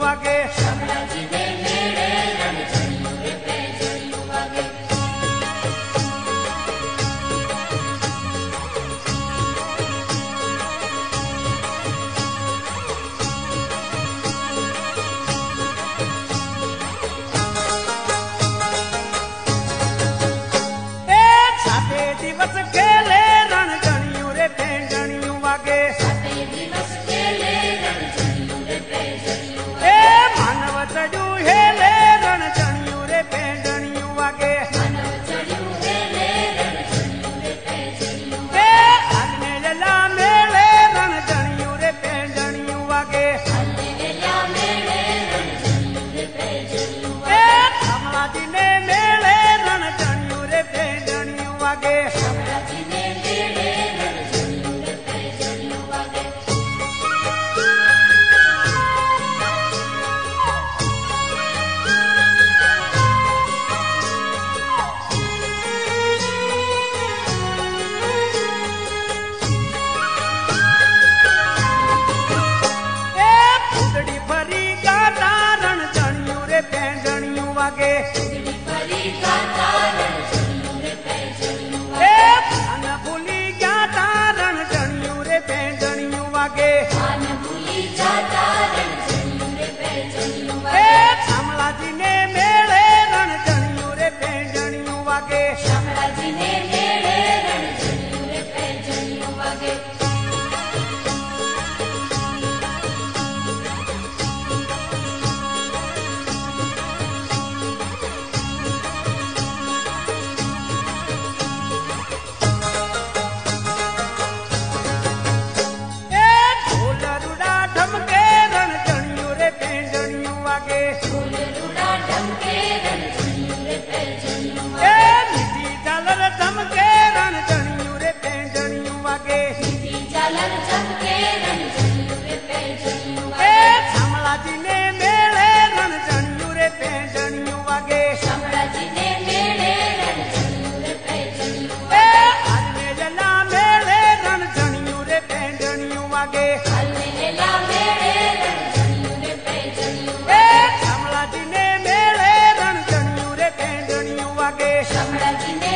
वागे शामळाजी ने मेळे रणझणियूं रे पैंजणियूं वागे दिवस खेले रणझणियूं रे पैंजणियूं वागे साते दिवस खेले रणझणियूं रे पैंजणियूं ए मानव चढ़्યું हेले रणझणियूं रे पैंजणियूं वागे मानव चढ़्યું हेले रणझणियूं रे पैंजणियूं ए हलमेला मेले रणझणियूं रे पैंजणियूं वागे हलमेला मेळे रणझणियूं रे पैंजणियूं ए शामळाजी ने मेले रणझणियूं रे पैंजणियूं वागे शामळाजी ने मेळे रणझणियूं रे पैंजणियूं वागे ए फुदड़ी भरी गाता रणझणियूं रे पैंजणियूं वागे फुदड़ी भरी गाता रणझणियूं रे पैंजणियूं ए वागे भान भूली गाता रणझणियूं रे पैंजणियूं वागे भान भूली जाता रणझणियूं रे पैंजणियूं ए वागे शामळाजी ने मेळे रणझणियूं रे पैंजणियूं वागे शामळाजी ने मेळे रणझणियूं रे पैंजणियूं वागे ए ढोल रुड़ा ढमके रणझणियूं रे पैंजणियूं वागे ढोल रुड़ा ढमके रणझणियूं रे पैंजणियूं ए वागे निधी झालर धमके रणझणियूं रे पैंजणियूं वागे निधी झालर चमके रणझणियूं रे पैंजणियूं ए वागे शामळाजी ने मेळे रणझणियूं रे पैंजणियूं वागे शामळाजी ने मेळे रणझणियूं रे पैंजणियूं ए वागे हलमेला मेळे रणझणियूं रे पैंजणियूं वागे हलमेला मेळे रणझणियूं रे पैंजणियूं ए वागे शामळाजी ने मेळे रणझणियूं रे पैंजणियूं वागे शामळाजी ने